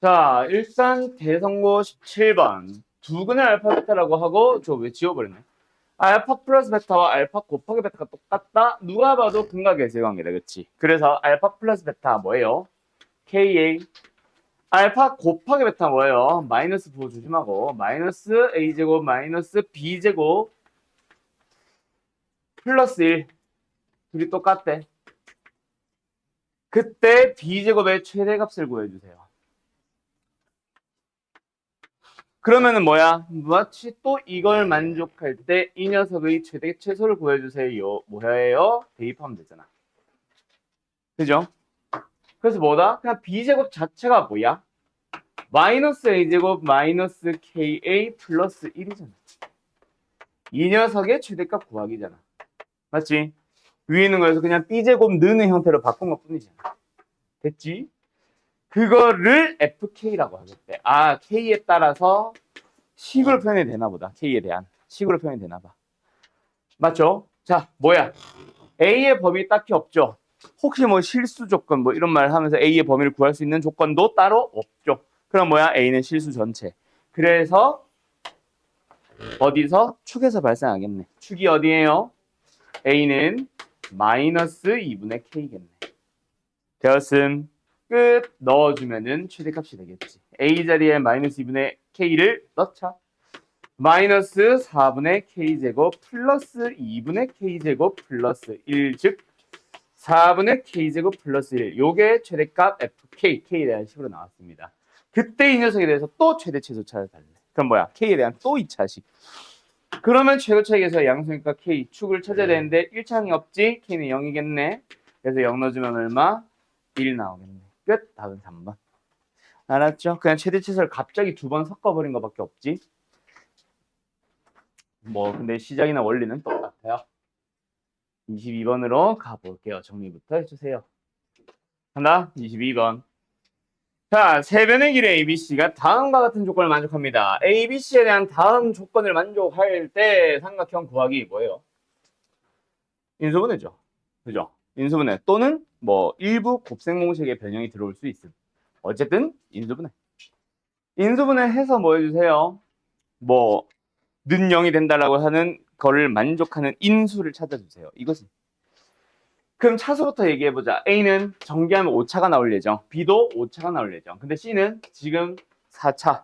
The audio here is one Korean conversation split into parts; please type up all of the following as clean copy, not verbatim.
자, 일산 대성고 17번. 두근의 알파 베타라고 하고, 저 왜 지워버렸네. 알파 플러스 베타와 알파 곱하기 베타가 똑같다? 누가 봐도 근각의 관계다, 그치? 그래서 알파 플러스 베타 뭐예요? KA. 알파 곱하기 베타 뭐예요? 마이너스 부호 조심하고, 마이너스 A제곱 마이너스 B제곱 플러스 1. 둘이 똑같대. 그때 B제곱의 최대값을 구해주세요. 그러면은 뭐야? 마치 또 이걸 만족할 때 이 녀석의 최대 최소를 구해주세요. 뭐예요? 대입하면 되잖아. 그죠? 그래서 뭐다? 그냥 B제곱 자체가 뭐야? 마이너스 A제곱 마이너스 KA 플러스 1이잖아. 이 녀석의 최대값 구하기잖아. 맞지? 위에 있는 거에서 그냥 B제곱 느는 형태로 바꾼 것 뿐이잖아. 됐지? 그거를 FK라고 하겠대. 아, K에 따라서 식으로 표현이 되나 보다. K에 대한 식으로 표현이 되나 봐. 맞죠? 자, 뭐야? A의 범위 딱히 없죠. 혹시 뭐 실수 조건 뭐 이런 말 하면서 A의 범위를 구할 수 있는 조건도 따로 없죠. 그럼 뭐야? A는 실수 전체. 그래서 어디서? 축에서 발생하겠네. 축이 어디예요? A는 마이너스 2분의 K겠네. 되었음. 끝. 넣어주면은 최대값이 되겠지. A 자리에 마이너스 2분의 K를 넣자. 마이너스 4분의 K제곱 플러스 2분의 K제곱 플러스 1, 즉 4분의 K제곱 플러스 1. 요게 최대값 FK, K에 대한 식으로 나왔습니다. 그때 이 녀석에 대해서 또 최대 최소차를 달래. 그럼 뭐야? K에 대한 또 2차식. 그러면 최고차익에서 양수니까 K 축을 찾아야 되는데 1차항이 없지? K는 0이겠네. 그래서 0 넣어주면 얼마? 1 나오겠네. 끝. 답은 3번. 알았죠? 그냥 최대 최소를 갑자기 두 번 섞어버린 것밖에 없지. 뭐 근데 시작이나 원리는 똑같아요. 22번으로 가볼게요. 정리부터 해주세요. 하나, 22번. 자, 세변의 길의 ABC가 다음과 같은 조건을 만족합니다. ABC에 대한 다음 조건을 만족할 때 삼각형 구하기 뭐예요? 인수분해죠. 그죠? 인수분해 또는 뭐 일부 곱셈 공식의 변형이 들어올 수 있음. 어쨌든 인수분해. 인수분해 해서 뭐 해주세요? 뭐 는 0이 된다라고 하는 거를 만족하는 인수를 찾아주세요. 이것이. 그럼 차수부터 얘기해보자. A는 전개하면 5차가 나올 예정. B도 5차가 나올 예정. 근데 C는 지금 4차.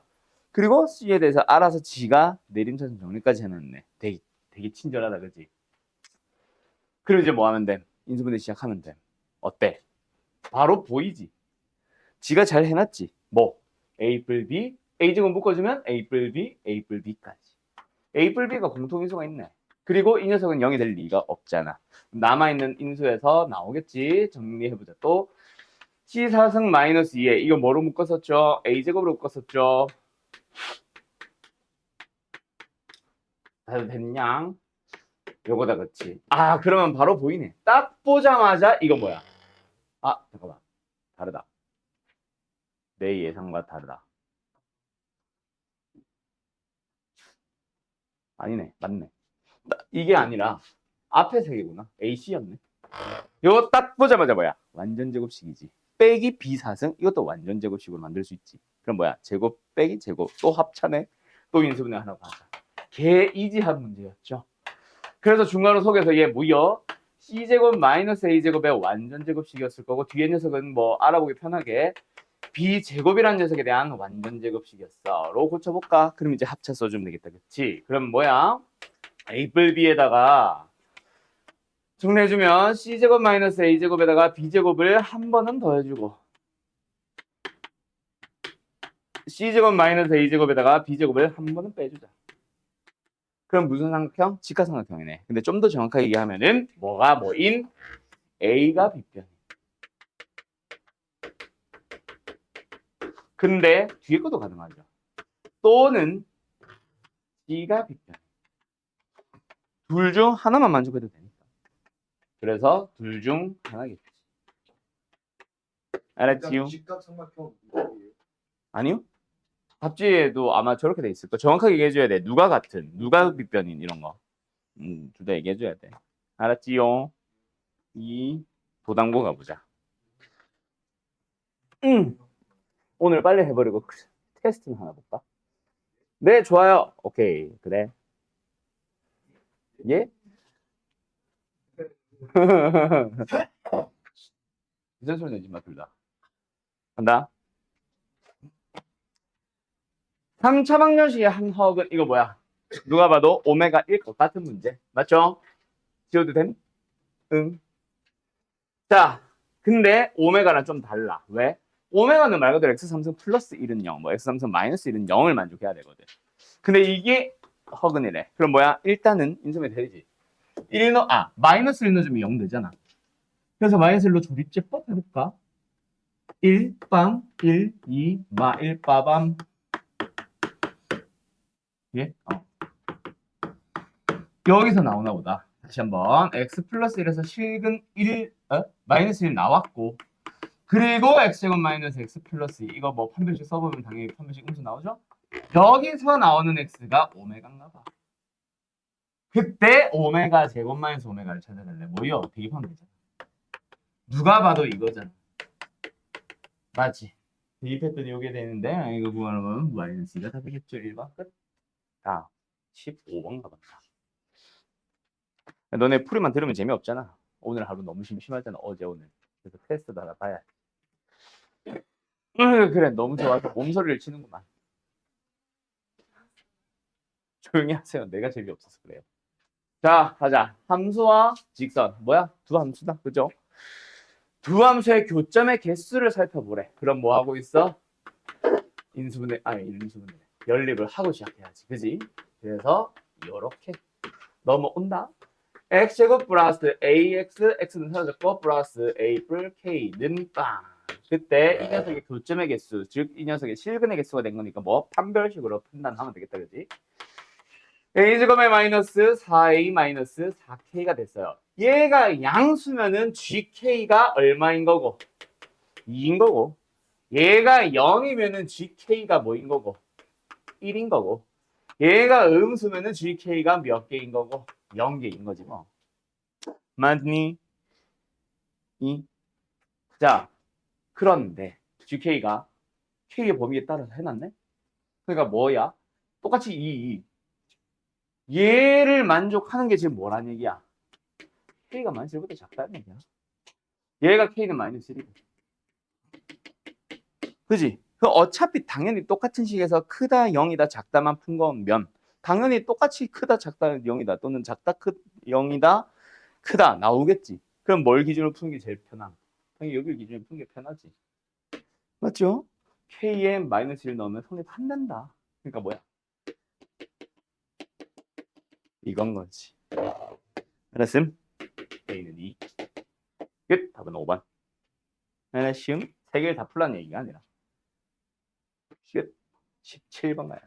그리고 C에 대해서 알아서 지가 내림차순 정리까지 해놨네. 되게 친절하다, 그지? 그리고 이제 뭐 하면 돼? 인수분해 시작하면 돼. 어때? 바로 보이지? 지가 잘 해놨지? 뭐? A 뿔 B, A제곱 묶어주면 A 뿔 B, A 뿔 B까지. A 뿔 B가 공통인수가 있네. 그리고 이 녀석은 0이 될 리가 없잖아. 남아있는 인수에서 나오겠지. 정리해보자. 또 C4승 마이너스 2에 이거 뭐로 묶었었죠? A제곱으로 묶었었죠. 다 됐냐? 요거다, 그치? 아, 그러면 바로 보이네. 딱 보자마자 이거 뭐야? 아, 잠깐만. 다르다. 내 예상과 다르다. 아니네. 맞네. 이게 아니라 앞에 세 개구나. AC였네. 요거 딱 보자마자 뭐야? 완전 제곱식이지. 빼기 B4승 이것도 완전 제곱식으로 만들 수 있지. 그럼 뭐야? 제곱 빼기 제곱 또 합차네. 또 인수분해 하라고 하자. 개 이지한 문제였죠. 그래서 중간으로 속에서 얘 무려 C제곱 마이너스 A제곱의 완전 제곱식이었을 거고 뒤에 녀석은 뭐 알아보기 편하게 B제곱이라는 녀석에 대한 완전 제곱식이었어. 로 고쳐볼까? 그럼 이제 합차 써주면 되겠다. 그치? 그럼 뭐야? A 뿔 B에다가 정리해주면 C제곱 마이너스 A제곱에다가 B제곱을 한 번은 더해주고 C제곱 마이너스 A제곱에다가 B제곱을 한 번은 빼주자. 그럼 무슨 삼각형? 직각삼각형이네. 근데 좀 더 정확하게 얘기하면은 뭐가 뭐인? A가 B변. 근데 뒤에 것도 가능하죠. 또는 C가 B변. 둘 중 하나만 만족해도 되니까. 그래서 둘 중 하나겠지. 알았지요? 직각삼각형 아니요? 답지에도 아마 저렇게 돼 있을 거. 정확하게 얘기해줘야 돼. 누가 같은, 누가 빗변인 이런 거. 둘 다 얘기해줘야 돼. 알았지요? 이 도당고 가보자. 오늘 빨리 해버리고 테스트는 하나 볼까? 네, 좋아요. 오케이, 그래. 예? 무슨 소리 내지 마, 둘 다. 간다. 3차 방정식의 한 허각은 이거 뭐야? 누가 봐도 오메가 1 것 같은 문제. 맞죠? 지워도 됨? 응. 자, 근데 오메가랑 좀 달라. 왜? 오메가는 말 그대로 x3승 플러스 1은 0, 뭐 x3승 마이너스 1은 0을 만족해야 되거든. 근데 이게 허근이래. 그럼 뭐야? 일단은 인수면 되지. 마이너스 1 넣어주면 0 되잖아. 그래서 마이너스 1로 조립제법 해볼까? 1, 빵, 1, 2, 마, 1, 빠밤. 예? 여기서 나오나 보다. 다시 한번. x 플러스 1에서 실근 1, 마이너스 1 나왔고. 그리고 x제곱 마이너스 x 플러스 2. 이거 뭐 판별식 써보면 당연히 판별식 음수 나오죠? 여기서 나오는 x가 오메가인가 봐. 그때 오메가 제곱 마이너스 오메가를 찾아달래. 뭐요? 대입하면 되잖아. 누가 봐도 이거잖아. 맞지? 대입했더니 이게 되는데 이거 구하면 마이너스 2가 답이겠죠. 1번 끝. 아, 15번 가봤다. 너네 풀이만 들으면 재미없잖아. 오늘 하루 너무 심심하잖아. 어제 오늘. 그래서 테스트도 하나 봐야 돼. 그래 너무 좋아서 몸소리를 치는구만. 조용히 하세요. 내가 재미없어서 그래요. 자 가자. 함수와 직선. 뭐야? 두 함수다. 그죠? 두 함수의 교점의 개수를 살펴보래. 그럼 뭐 하고 있어? 인수분해 연립을 하고 시작해야지. 그지? 그래서 이렇게 넘어온다. x제곱 플러스 ax, x는 사라졌고 플러스 a 뿔 k는 빵. 그때 이 녀석의 교점의 개수, 즉 이 녀석의 실근의 개수가 된 거니까 뭐 판별식으로 판단하면 되겠다. 그지? a제곱의 마이너스 4a 마이너스 4k가 됐어요. 얘가 양수면은 gk가 얼마인 거고 2인 거고, 얘가 0이면은 gk가 뭐인 거고 1인 거고, 얘가 음수면은 gk가 몇 개인 거고 0개인 거지 뭐. 맞니? 자, 그런데 gk가 k의 범위에 따라서 해놨네? 그러니까 뭐야? 똑같이 얘를 만족하는 게 지금 뭐란 얘기야? k가 마이너스 1보다 작다는 얘기야. 얘가 k는 마이너스 1이고. 그지? 그럼 어차피 당연히 똑같은 식에서 크다, 0이다, 작다만 푼 거면 당연히 똑같이 크다, 작다, 0이다 또는 작다, 0이다, 크다 나오겠지. 그럼 뭘 기준으로 푸는 게 제일 편함? 당연히 여기를 기준으로 푸는 게 편하지. 맞죠? k에 마이너스 1 넣으면 성립 안 된다. 그러니까 뭐야? 이건 거지. 알았음? k는 2. 끝. 답은 5번. 시험 3개를 다 풀라는 얘기가 아니라. 끝. 17번 가야.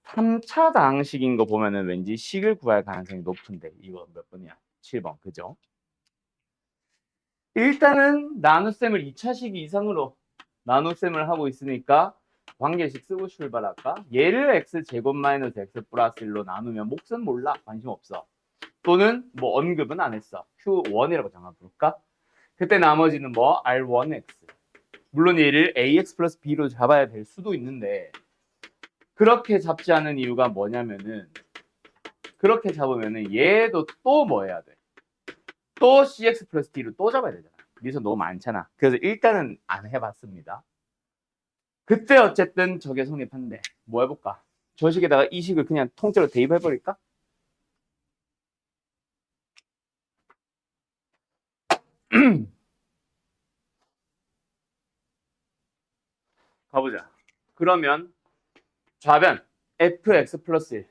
3차 당식인 거 보면은 왠지 식을 구할 가능성이 높은데 이거 몇 번이야? 7번 그죠? 일단은 나눗셈을 2차식 이상으로 나눗셈을 하고 있으니까 관계식 쓰고 출발할까? 얘를 x제곱 마이너스 x 플러스 1로 나누면 몫은 몰라. 관심 없어. 또는 뭐 언급은 안 했어. q1이라고 정해볼까? 그때 나머지는 뭐 r1x. 물론 얘를 ax 플러스 b로 잡아야 될 수도 있는데 그렇게 잡지 않은 이유가 뭐냐면은 그렇게 잡으면은 얘도 또 뭐 해야 돼? 또 cx 플러스 d로 또 잡아야 되잖아. 미선 너무 많잖아. 그래서 일단은 안 해봤습니다. 그때 어쨌든 저게 성립한데 뭐 해볼까? 저 식에다가 이 식을 그냥 통째로 대입해버릴까? 가보자. 그러면 좌변 fx 플러스 1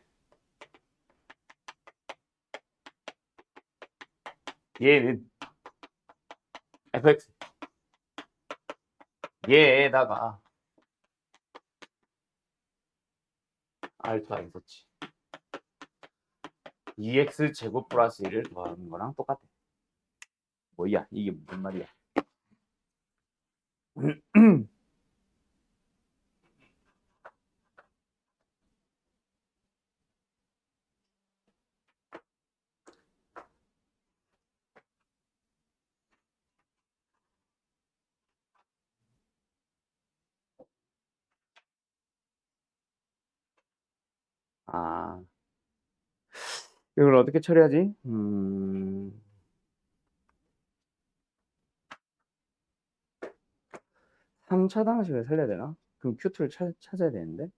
얘는 fx 얘에다가 r2 안 썼지. 2x 제곱 플러스 1을 더하는 거랑 똑같아. 뭐야 이게 무슨 말이야? 아, 이걸 어떻게 처리하지? 3차 방식을 살려야 되나? 그럼 Q2를 찾아야 되는데.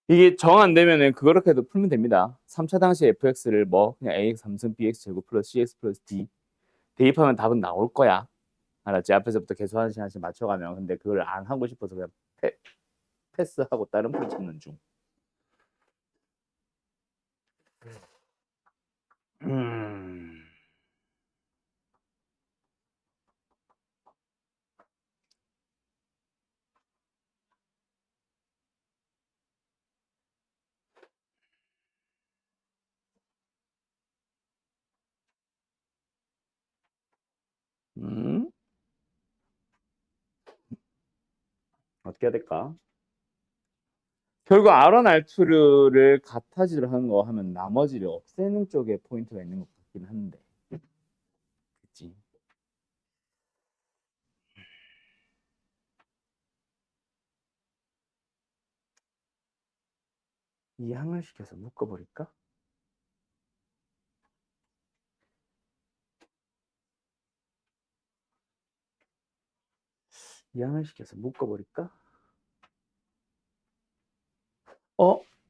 이게 정 안 되면은 그렇게도 풀면 됩니다. 3차 당시 fx를 뭐 그냥 ax 3승 bx 제곱 플러스 cx 플러스 d 대입하면 답은 나올 거야. 알았지? 앞에서부터 계속 하나씩 하나씩 맞춰가면. 근데 그걸 안 하고 싶어서 그냥 패스하고 다른 풀 찾는 중. 음. 음. 어떻게 해야 될까? 결국 R1, R2를 같아지로 하는 거 하면 나머지를 없애는 쪽에 포인트가 있는 것 같긴 한데. 그치? 이항을 시켜서 묶어버릴까? 이항을 시켜서 묶어버릴까?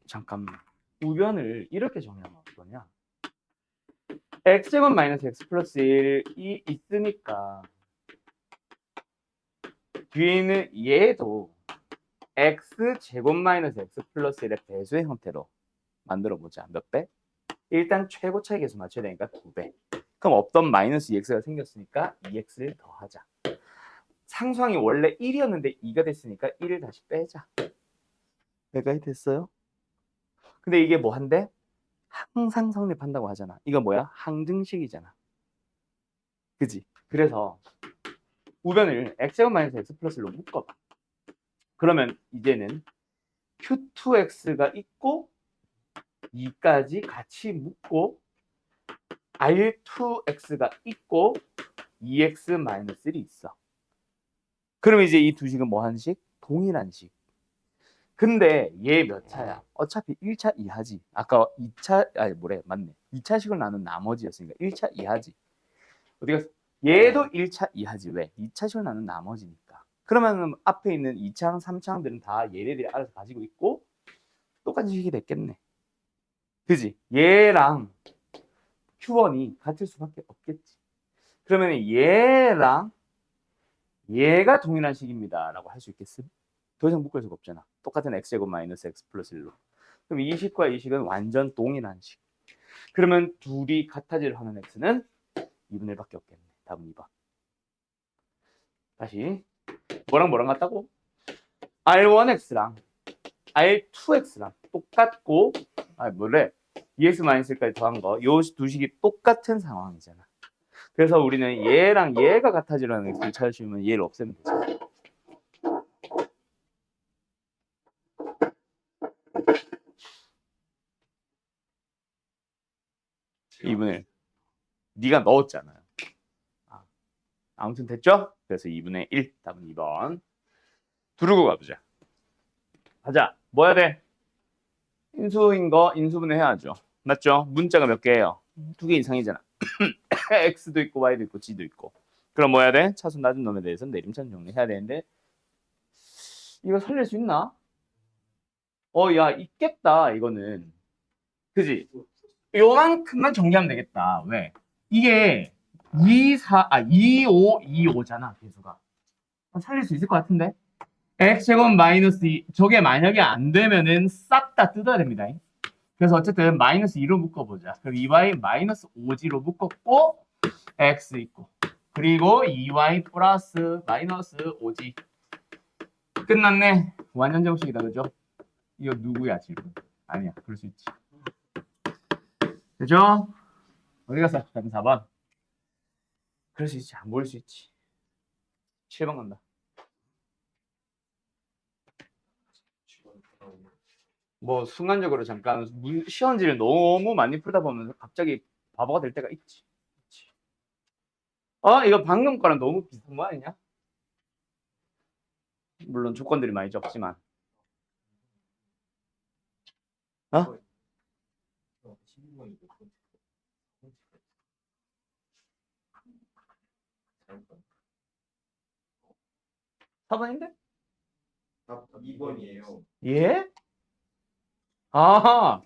잠깐만. 우변을 이렇게 정리하면 어떠냐? x제곱 마이너스 x 플러스 1이 있으니까 뒤에 있는 얘도 x제곱 마이너스 x 플러스 1의 배수의 형태로 만들어보자. 몇 배? 일단 최고 차이 계수 맞춰야 되니까 2배. 그럼 없던 마이너스 2x가 생겼으니까 2x를 더하자. 상수항이 원래 1이었는데 2가 됐으니까 1을 다시 빼자. 여기까지 됐어요? 근데 이게 뭐 한데? 항상 성립한다고 하잖아. 이거 뭐야? 항등식이잖아. 그지? 그래서 우변을 x제곱 마이너스 x 플러스 1로 묶어봐. 그러면 이제는 q2x가 있고 2까지 같이 묶고 r2x가 있고 2x-1이 있어. 그러면 이제 이 두 식은 뭐 한 식? 동일한 식. 근데 얘 몇 차야? 어차피 1차 이하지. 아까 2차, 아니 뭐래, 맞네. 2차식을 나눈 나머지였으니까 1차 이하지. 어디가 얘도 1차 이하지. 왜? 2차식을 나눈 나머지니까. 그러면 앞에 있는 2차항, 3차항들은 다 얘네들이 알아서 가지고 있고 똑같은 식이 됐겠네. 그지? 얘랑 Q1이 같을 수밖에 없겠지. 그러면 얘랑 얘가 동일한 식입니다. 라고 할 수 있겠음? 더 이상 묶을 수가 없잖아. 똑같은 x제곱 마이너스 x 플러스 1로. 그럼 이 식과 이 식은 완전 동일한 식. 그러면 둘이 같아질 하는 x는 2분의 1밖에 없겠네. 답은 2번. 다시 뭐랑 같다고? R1x랑 R2x랑 똑같고 뭐래? EX-1까지 더한 거. 요 두 식이 똑같은 상황이잖아. 그래서 우리는 얘랑 얘가 같아지라는 x를 찾으시면 얘를 없애면 되죠. 2분의 1. 네가 넣었잖아요. 아무튼 됐죠? 그래서 2분의 1. 답은 2번. 두르고 가보자. 가자. 뭐 해야 돼? 인수인 거 인수분해 해야죠. 맞죠? 문자가 몇 개예요? 2개 이상이잖아. x도 있고 y도 있고 g도 있고. 그럼 뭐 해야 돼? 차수 낮은 놈에 대해서 내림차순 정리해야 되는데 이거 살릴 수 있나? 야 있겠다 이거는. 그지? 요만큼만 정리하면 되겠다. 왜? 이게 25잖아 개수가. 살릴 수 있을 것 같은데? x제곱 마이너스 2 저게 만약에 안 되면은 싹 다 뜯어야 됩니다. 그래서 어쨌든 마이너스 2로 묶어보자. 그럼 2y 마이너스 5g로 묶었고 x 있고 그리고 2y 플러스 마이너스 5g. 끝났네. 완전 정식이다, 그죠? 이거 누구야, 지금? 아니야, 그럴 수 있지. 그죠? 어디 갔어? 4번. 그럴 수 있지. 안 보일 수 있지. 7번 간다. 뭐 순간적으로 잠깐 시험지를 너무 많이 풀다 보면 갑자기 바보가 될 때가 있지. 이거 방금 거랑 너무 비슷한 거 아니냐? 물론 조건들이 많이 적지만. 어? 4번인데? 2번이에요. 예? 아하,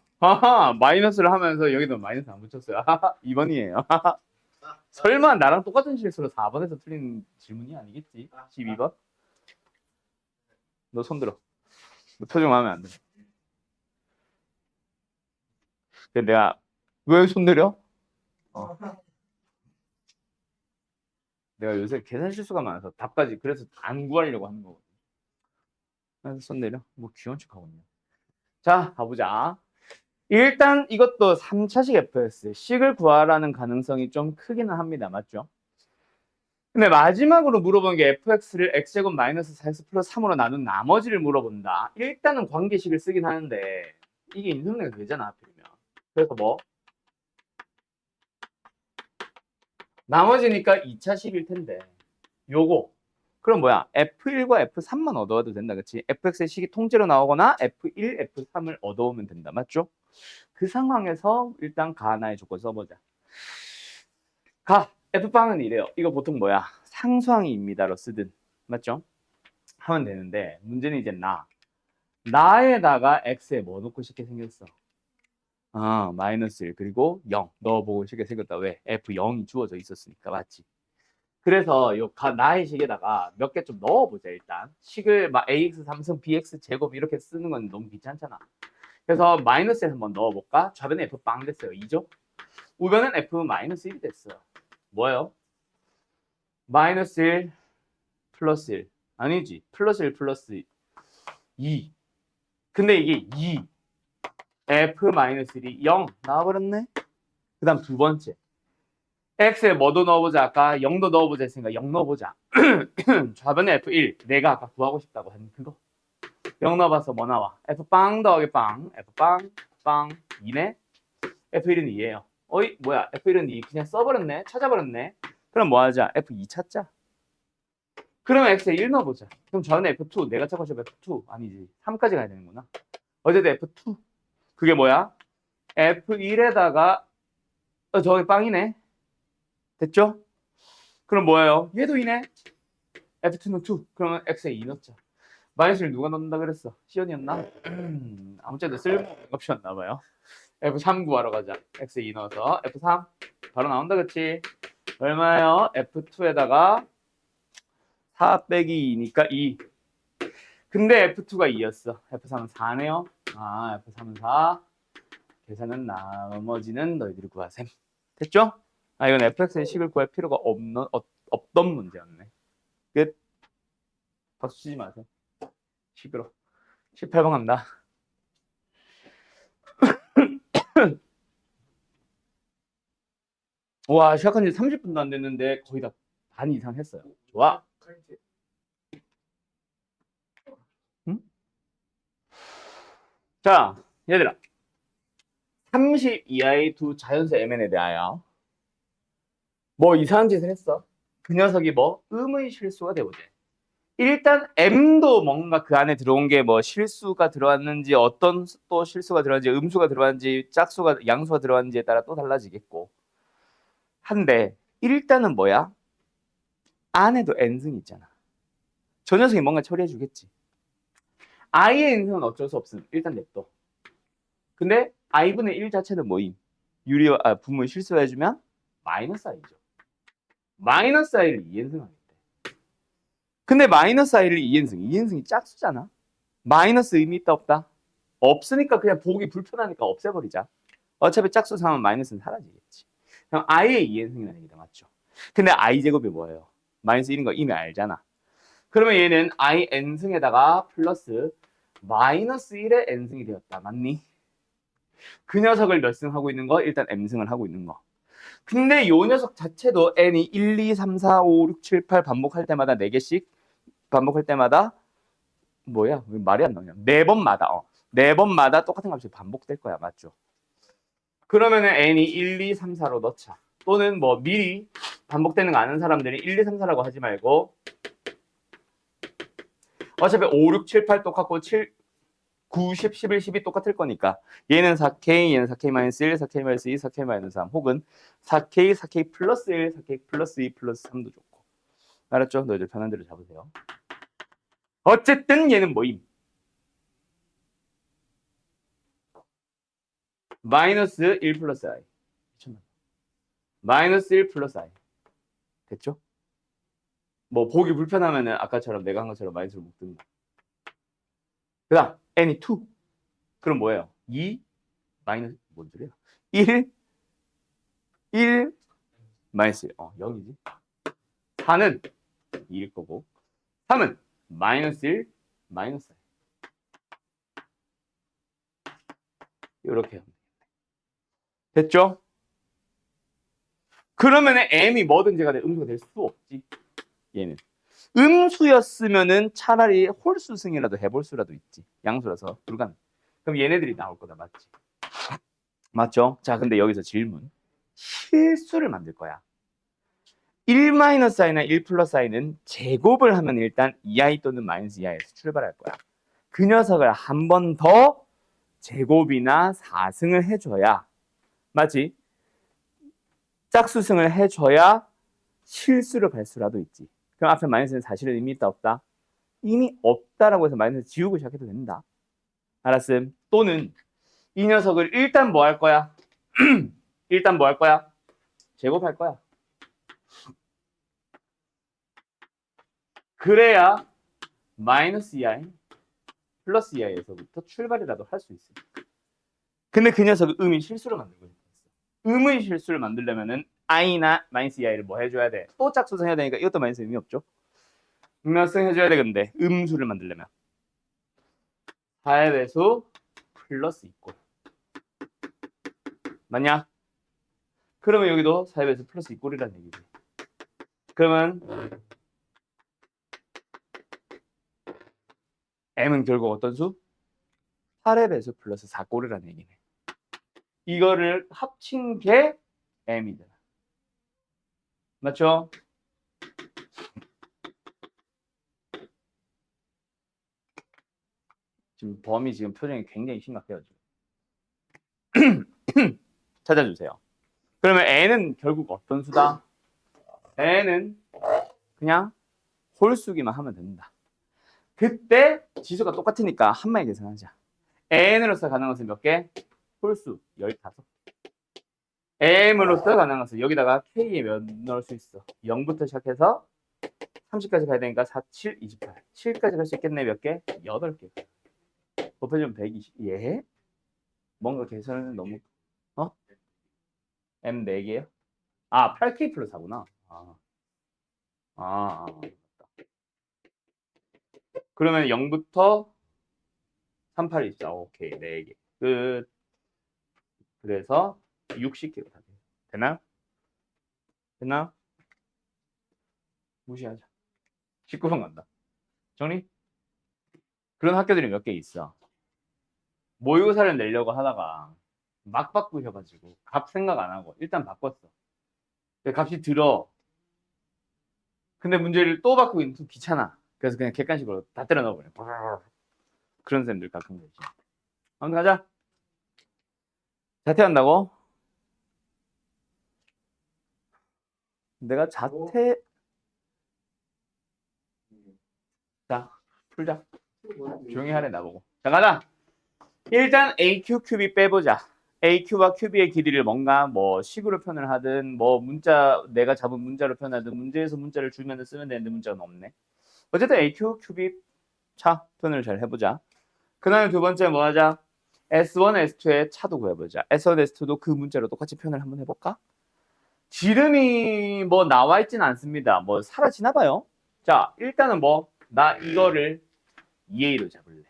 마이너스를 하면서 여기도 마이너스 안 붙였어요. 아하, 2번이에요. 설마 나랑 똑같은 실수로 4번에서 틀린 질문이 아니겠지? 12번? 너 손 들어. 너 표정하면 안 돼. 근데 내가 왜 손 내려? 내가 요새 계산 실수가 많아서 답까지 그래서 안 구하려고 하는 거거든. 그래서 손 내려. 뭐 귀여운 척하거든요. 자, 가보자. 일단 이것도 3차식 fx, 식을 구하라는 가능성이 좀 크기는 합니다. 맞죠? 근데 마지막으로 물어본 게 fx를 x제곱 마이너스 4x 플러스 3으로 나눈 나머지를 물어본다. 일단은 관계식을 쓰긴 하는데 이게 인수분해가 되잖아, 하필이면. 그래서 뭐? 나머지니까 2차식일 텐데 요거 그럼 뭐야? F1과 F3만 얻어와도 된다, 그치? fx의 식이 통째로 나오거나 F1, F3을 얻어오면 된다, 맞죠? 그 상황에서 일단 가나의 조건 써보자. F빵은 이래요. 이거 보통 뭐야? 상수항이입니다로 쓰든, 맞죠? 하면 되는데 문제는 이제 나에다가 x에 뭐 넣고 쉽게 생겼어? 마이너스 1 그리고 0 넣어보고 쉽게 생겼다. 왜? F0이 주어져 있었으니까, 맞지? 그래서 나의 식에다가 몇 개 좀 넣어보자. 일단 식을 막 ax 3승 bx 제곱 이렇게 쓰는 건 너무 귀찮잖아. 그래서 마이너스 1 한번 넣어볼까? 좌변에 f 빵 됐어요. 2죠? 우변은 f 마이너스 1이 됐어요. 뭐예요? 마이너스 1 플러스 1 아니지, 플러스 1 플러스 2. 근데 이게 2 f 마이너스 1이 0 나와버렸네. 그 다음 두 번째 x에 뭐도 넣어보자. 아까 0도 넣어보자 했으니까 0 넣어보자. 좌변에 f1 내가 아까 구하고 싶다고 한 그거 0 넣어봐서 뭐 나와? f빵 더하기 빵 f빵 빵 2네. f1은 2예요. 어이 뭐야, f1은 2 그냥 써버렸네. 찾아버렸네. 그럼 뭐 하자? f2 찾자. 그러면 x에 1 넣어보자. 그럼 좌변에 f2 내가 찾고 싶은 f2 아니지 3까지 가야 되는구나. 어제도 f2 그게 뭐야? f1에다가 저기 빵이네. 됐죠? 그럼 뭐예요? 얘도 2네. f2는 2. 그러면 x에 2 넣자. 마이너스를 누가 넣는다 그랬어? 시연이었나? 아무튼 쓸모없는 값이었나봐요. f3 구하러 가자. x에 2 넣어서 f3 바로 나온다, 그치? 얼마예요? f2에다가 4 빼기 2니까 2. 근데 f2가 2였어. f3은 4네요. f3은 4. 계산은 나머지는 너희들이 구하셈. 됐죠? 이건 fx의 식을 구할 필요가 없던 문제였네. 끝. 박수 치지 마세요. 시끄러. 18번 간다. 와, 시작한 지 30분도 안 됐는데 거의 다 반 이상 했어요. 좋아. 응? 자, 얘들아. 30 이하의 두 자연수 mn에 대하여 뭐 이상한 짓을 했어. 그 녀석이 뭐 음의 실수가 되보재. 일단 m도 뭔가 그 안에 들어온 게 뭐 실수가 들어왔는지 어떤 또 실수가 들어왔는지 음수가 들어왔는지 짝수가 양수가 들어왔는지에 따라 또 달라지겠고 한데 일단은 뭐야? 안에도 n승이 있잖아. 저 녀석이 뭔가 처리해 주겠지. i의 n승은 어쩔 수 없음. 일단 냅둬. 근데 i분의 1 자체는 뭐임? 분모의 실수해주면 마이너스 i죠. 마이너스 i를 2n승 하겠대. 근데 마이너스 i를 2n승, 2n승이 짝수잖아. 마이너스 의미 있다 없다? 없으니까 그냥 보기 불편하니까 없애버리자. 어차피 짝수 삼으면 마이너스는 사라지겠지. 그럼 i의 2n승이라는 얘기다, 맞죠? 근데 i제곱이 뭐예요? 마이너스 1인 거 이미 알잖아. 그러면 얘는 i n승에다가 플러스 마이너스 1의 n승이 되었다. 맞니? 그 녀석을 몇 승 하고 있는 거? 일단 m승을 하고 있는 거. 근데 이 녀석 자체도 n이 1, 2, 3, 4, 5, 6, 7, 8 반복할 때마다 4개씩 반복할 때마다 뭐야? 왜 말이 안 나오냐? 4번마다 네 번마다 똑같은 값이 반복될 거야. 맞죠? 그러면은 n이 1, 2, 3, 4로 넣자. 또는 뭐 미리 반복되는 거 아는 사람들이 1, 2, 3, 4라고 하지 말고 어차피 5, 6, 7, 8 똑같고 7, 9, 10, 11, 12 똑같을 거니까 얘는 4K, 얘는 4K-1, 4K-2, 4K-3 혹은 4K, 4K 플러스 1, 4K 플러스 2 플러스 3도 좋고. 알았죠? 너희들 편한 대로 잡으세요. 어쨌든 얘는 뭐임? 마이너스 1 플러스 i. 마이너스 1 플러스 i. 됐죠? 뭐 보기 불편하면은 아까처럼 내가 한 것처럼 마이너스를 묶든가. 그 다음 n이 2. 그럼 뭐예요? 2 마이너스 뭔 소리야? 1 마이너스 1. 0이지. 4는 2일 거고 3은 마이너스 1 마이너스 1. 이렇게 하면 됐죠? 그러면은 m이 뭐든지 간에 음수가 될 수 없지. 얘는 음수였으면은 차라리 홀수승이라도 해볼 수라도 있지. 양수라서 불가능. 그럼 얘네들이 나올 거다. 맞지? 맞죠? 자, 근데 여기서 질문. 실수를 만들 거야. 1-i나 1 플러스 i는 제곱을 하면 일단 2i 또는 마이너스 2i에서 출발할 거야. 그 녀석을 한 번 더 제곱이나 4승을 해줘야 맞지? 짝수승을 해줘야 실수를 갈 수라도 있지. 그럼 앞에 마이너스는 사실은 의미 있다 없다? 이미 없다라고 해서 마이너스 지우고 시작해도 된다. 알았음? 또는 이 녀석을 일단 뭐 할 거야? 일단 뭐 할 거야? 제곱할 거야. 그래야 마이너스 2i 플러스 2i에서부터 출발이라도 할 수 있어. 근데 그 녀석은 음의 실수를 만들고 있어. 음의 실수를 만들려면은 i나 마이너스 2i를 뭐 해줘야 돼? 또 짝수승 해야 되니까 이것도 마이너스 의미 없죠. 음수승 해줘야 되는데 음수를 만들려면 4의 배수 플러스 있고 맞냐? 그러면 여기도 4의 배수 플러스 이꼴이라는 얘기지. 그러면 m은 결국 어떤 수? 8의 배수 플러스 4꼴이라는 얘기네. 이거를 합친 게 m이잖아. 맞죠? 지금 범이 지금 표정이 굉장히 심각해요. 지금. 찾아주세요. 그러면 n은 결국 어떤 수다? n은 그냥 홀수기만 하면 된다. 그때 지수가 똑같으니까 한 마리 계산하자. n으로서 가능한 것은 몇 개? 홀수 15개. m으로서 가능한 것은 여기다가 k에 몇 넣을 수 있어? 0부터 시작해서 30까지 가야 되니까 4, 7, 28. 7까지 갈 수 있겠네. 몇 개? 8개. 곱해주면 120. 예? 뭔가 계산은 너무 m 4개요? 8k 플러스 4구나. 맞다. 그러면 0부터 38, 24. 오케이. 4개. 끝. 그래서 60개가 다 돼요. 되나? 되나? 무시하자. 19번 간다. 정리? 그런 학교들이 몇 개 있어. 모의고사를 내려고 하다가 막 바꾸셔가지고 값 생각 안 하고 일단 바꿨어. 근데 값이 들어. 근데 문제를 또 바꾸고 있는 좀 귀찮아. 그래서 그냥 객관식으로 다 때려 넣어버려. 그런 쌤들 가끔 되지. 아무튼 가자. 자퇴한다고? 내가 자퇴 자 풀자. 조용히 하래 나보고. 자 가자. 일단 AQ 큐비 빼보자. AQ와 QB의 길이를 뭔가 뭐 식으로 표현을 하든 뭐 문자 내가 잡은 문자로 표현하든 문제에서 문자를 주면 쓰면 되는데 문자는 없네. 어쨌든 AQ 큐비 차 표현을 잘 해보자. 그 다음에 두 번째 뭐 하자? S1, S2의 차도 구해보자. S1, S2도 그 문자로 똑같이 표현을 한번 해볼까? 지름이 뭐 나와 있진 않습니다. 뭐 사라지나 봐요. 자, 일단은 뭐 나 이거를 2a로 잡을래.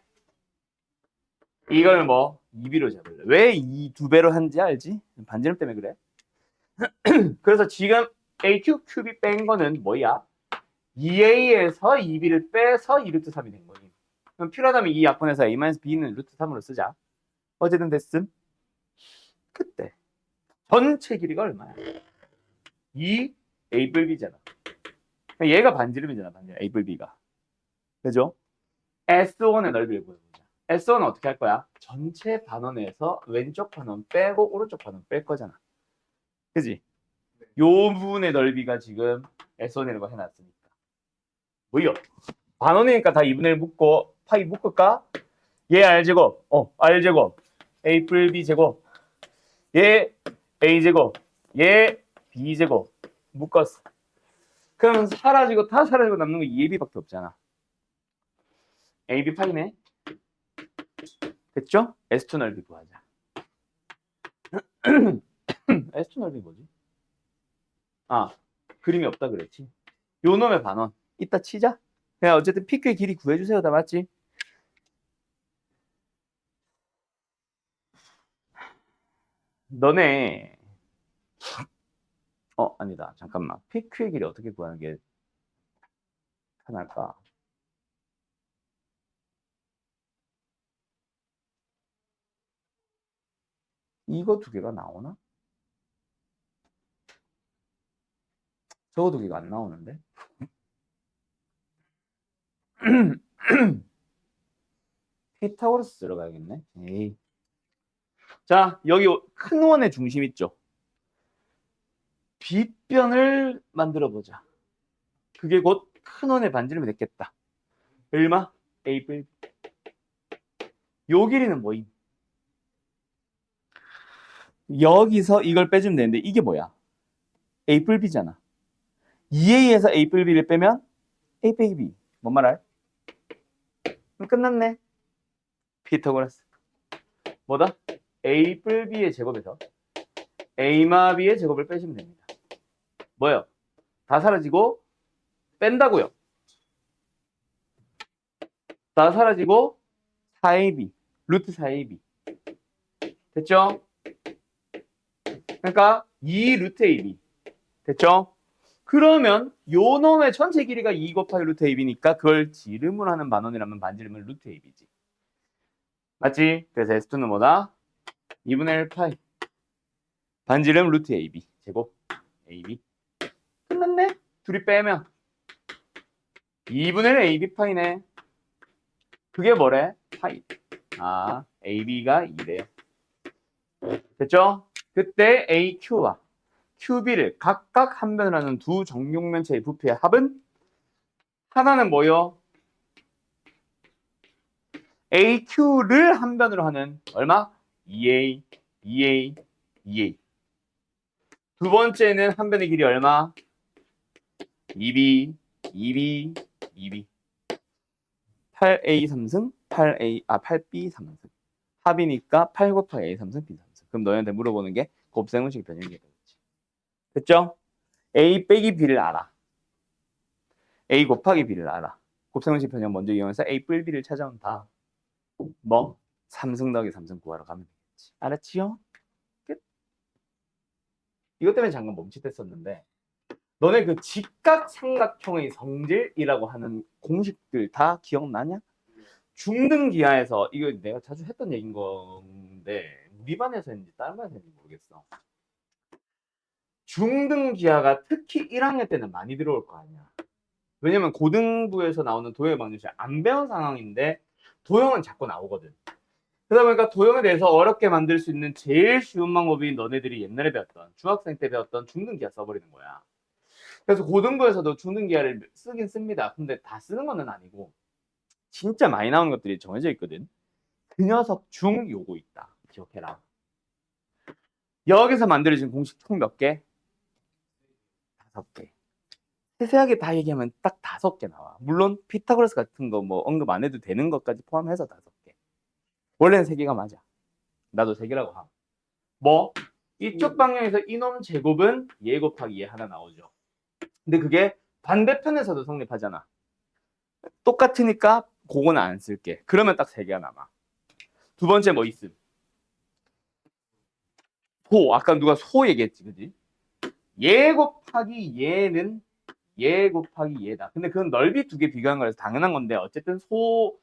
이걸 뭐 2b로 잡을래. 왜 이 두 배로 한지 알지? 반지름 때문에 그래. 그래서 지금 AQ 큐빅 뺀 거는 뭐야? 2a에서 2b를 빼서 2루트 3이 된 거니. 그럼 필요하다면 이 약분해서 a-b는 루트 3으로 쓰자. 어쨌든 됐음. 그때 전체 길이가 얼마야? 2 a 뿔 b잖아. 얘가 반지름이잖아. 반지름 a 뿔 b가. 그죠? S1의 넓이를 보여보자. S1은 어떻게 할 거야? 전체 반원에서 왼쪽 반원 빼고 오른쪽 반원 뺄 거잖아. 그지? 요 부분의 넓이가 지금 S1이라고 해놨으니까. 뭐요? 반원이니까 다 2분의 1 묶고 파이 묶을까? 얘 R제곱, R제곱, A 뿔 B제곱, 얘 A제곱, 얘 B제곱 묶었어. 그러면 사라지고 다 사라지고 남는 거 2AB밖에 없잖아. AB 파이네. 됐죠? S2 넓이 구하자. S2 넓이 뭐지? 아, 그림이 없다 그랬지. 요 놈의 반원. 이따 치자. 그냥 어쨌든 PQ의 길이 구해주세요. 다 맞지? 너네 아니다. 잠깐만. PQ의 길이 어떻게 구하는 게 편할까? 이거 두 개가 나오나? 저거 두 개가 안 나오는데? 피타고라스 들어가야겠네. 에이. 자, 여기 큰 원의 중심 있죠? 빗변을 만들어 보자. 그게 곧 큰 원의 반지름이 됐겠다. 얼마? A 뿔. 요 길이는 뭐임? 여기서 이걸 빼주면 되는데 이게 뭐야? A 뿔 B잖아. 2A에서 A 뿔 B를 빼면 A 빼기 B. 뭔 말할? 끝났네. 피타고라스. 뭐다? A 뿔 B의 제곱에서 A마 B의 제곱을 빼시면 됩니다. 뭐요? 다 사라지고 뺀다고요. 다 사라지고 4AB, 루트 4AB. 됐죠? 그러니까 2 루트 AB. 됐죠? 그러면 요 놈의 전체 길이가 2 곱하기 루트 AB니까 그걸 지름으로 하는 반원이라면 반지름은 루트 AB지. 맞지? 그래서 S2는 뭐다? 2분의 1 파이. 반지름 루트 AB. 제곱 AB. 끝났네? 둘이 빼면 2분의 1 AB 파이네. 그게 뭐래? 파이. 아, AB가 2래요. 됐죠? 그때 AQ와 QB를 각각 한 변을 하는 두 정육면체의 부피의 합은 하나는 뭐요? AQ를 한 변으로 하는 얼마? 2A, 2A, 2A. 두 번째는 한 변의 길이 얼마? 2B, 2B, 2B. 8A 3승, 8B 3승. 합이니까 8 곱하기 A 3승, B 3승. 그럼 너희한테 물어보는 게 곱셈의식 변형이 되겠지. 됐죠? A 빼기 B를 알아. A 곱하기 B를 알아. 곱셈의식 변형 먼저 이용해서 A 뿔 B를 찾아온다. 뭐? 3승 더하기 3승 구하러 가면 되겠지. 알았지요? 끝. 이것 때문에 잠깐 멈칫했었는데 너네 그 직각삼각형의 성질이라고 하는 공식들 다 기억나냐? 중등기하에서 이거 내가 자주 했던 얘기인 건데 우리 반에서 했는지 다른 반에서 했는지 모르겠어. 중등기하가 특히 1학년 때는 많이 들어올 거 아니야. 왜냐면 고등부에서 나오는 도형의 방정식 안 배운 상황인데 도형은 자꾸 나오거든. 그러다 보니까 도형에 대해서 어렵게 만들 수 있는 제일 쉬운 방법이 너네들이 옛날에 배웠던 중학생 때 배웠던 중등기하 써버리는 거야. 그래서 고등부에서도 중등기하를 쓰긴 씁니다. 근데 다 쓰는 건 아니고 진짜 많이 나오는 것들이 정해져 있거든. 그 녀석 중 요거 있다. 기억해라. 여기서 만들어진 공식 총 몇 개? 5개. 세세하게 다 얘기하면 딱 5개 나와. 물론 피타고라스 같은 거 뭐 언급 안 해도 되는 것까지 포함해서 5개. 원래는 3개가 맞아. 나도 3개라고 하고. 뭐? 이쪽 방향에서 이놈 제곱은 얘 곱하기 얘 하나 나오죠. 근데 그게 반대편에서도 성립하잖아. 똑같으니까 그거는 안 쓸게. 그러면 딱 3개가 남아. 두 번째 뭐 있음? 소. 아까 누가 소 얘기했지, 그지? 얘 곱하기 얘는 얘 곱하기 얘다. 근데 그건 넓이 2개 비교한 거라서 당연한 건데 어쨌든 소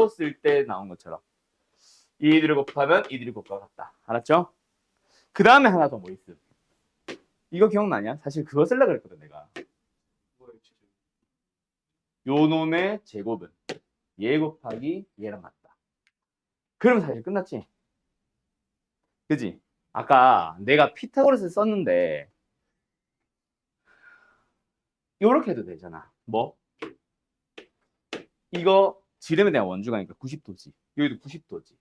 쓸 때 나온 것처럼 이들을 곱하면 이들이 곱하가 같다. 알았죠? 그 다음에 하나 더 뭐 있음? 이거 기억나냐? 사실 그거 쓰려고 그랬거든 내가. 요 놈의 제곱은 얘 곱하기 얘랑 같다. 그럼 사실 끝났지? 그지? 아까 내가 피타고라스 썼는데 요렇게 해도 되잖아. 뭐? 이거 지름에 대한 원주가니까 90도지. 여기도 90도지.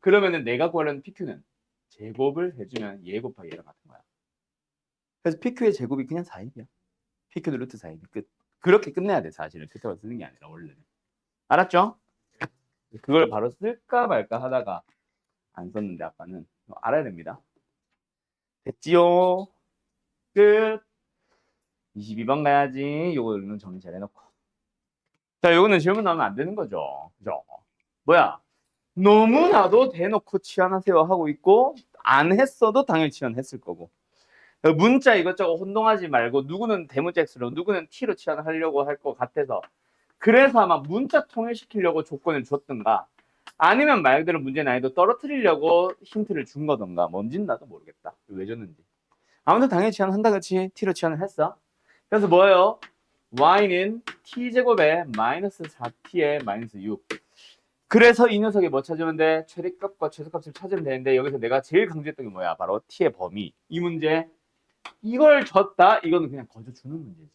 그러면은 내가 구하려는 PQ는 제곱을 해주면 얘 곱하기 얘랑 같은 거야. 그래서 PQ의 제곱이 그냥 4입이야. PQ도 루트 4입이 끝. 그렇게 끝내야 돼 사실은. 피타고라스 쓰는 게 아니라 원래는. 알았죠? 그걸 바로 쓸까 말까 하다가 안 썼는데 아빠는 알아야 됩니다. 됐지요? 끝. 22번 가야지. 요거는 정리 잘 해놓고. 자, 요거는 질문 나오면 안 되는 거죠. 그죠? 뭐야? 너무나도 대놓고 치환하세요 하고 있고 안 했어도 당연히 치환했을 거고. 문자 이것저것 혼동하지 말고 누구는 대문자 X로 누구는 T로 치환하려고 할 것 같아서 그래서 아마 문자 통일시키려고 조건을 줬던가 아니면 말 그대로 문제 난이도 떨어뜨리려고 힌트를 준 거던가 뭔진 나도 모르겠다. 왜 줬는지. 아무튼 당연히 치환한다 그치? T로 치환을 했어. 그래서 뭐예요? y는 t제곱에 마이너스 4t에 마이너스 6. 그래서 이 녀석이 뭐 찾으면 돼? 최대값과 최소값을 찾으면 되는데 여기서 내가 제일 강조했던 게 뭐야? 바로 t의 범위. 이 문제 이걸 줬다? 이거는 그냥 거저 주는 문제지.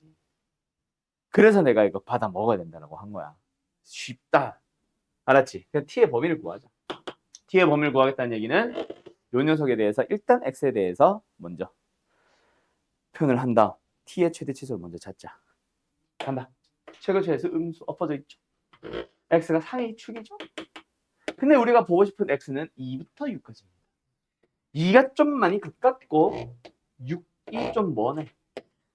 그래서 내가 이거 받아 먹어야 된다고 한 거야. 쉽다. 알았지? 그냥 t의 범위를 구하자. t의 범위를 구하겠다는 얘기는 이 녀석에 대해서 일단 x에 대해서 먼저 표현을 한다. t의 최대 치수를 먼저 찾자. 간다. 최고치에서 음수 엎어져 있죠. x가 상위 축이죠. 근데 우리가 보고 싶은 x는 2부터 6까지입니다. 2가 좀 많이 가깝고 6이 좀 머네.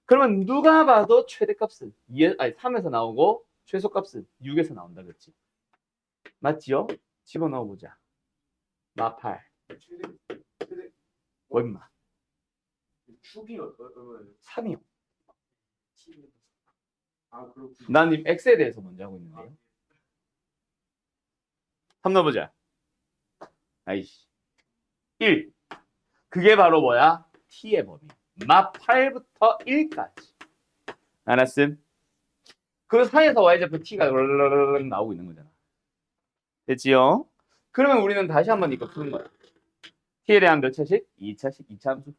그러면 누가 봐도 최대값은 3에서 나오고 최소값은 6에서 나온다 그랬지. 맞지요? 집어넣어 보자. 마팔. 얼마? 축이 3이요. 난 지금 x에 대해서 먼저 하고 있는데요. 3 넣어보자. 아이씨. 1. 그게 바로 뭐야? t의 범위. 마 8부터 1까지. 알았음? 그 사이에서 y제곱 t가 나오고 있는 거잖아. 됐지요? 그러면 우리는 다시 한번 이거 푸는 거야. t에 대한 몇 차식? 2차식, 2차 함수.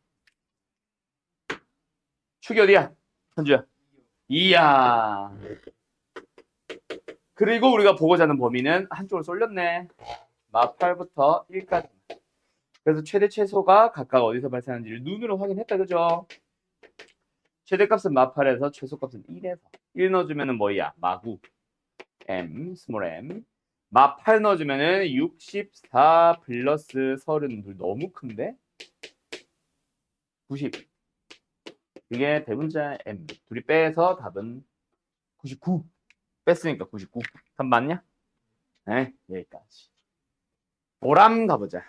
축이 어디야? 현주야. 2야. 그리고 우리가 보고자 하는 범위는 한쪽으로 쏠렸네. 마 8부터 1까지. 그래서 최대 최소가 각각 어디서 발생하는지를 눈으로 확인했다. 그죠? 최대값은 마 8에서 최소값은 1에서 1 넣어주면은 뭐야? 마구 m 스몰 m 마 8 넣어주면은 64 플러스 32 너무 큰데? 90 이게 대문자 m 둘이 빼서 답은 99 뺐으니까 99 답 맞냐? 네 여기까지. 보람 가보자.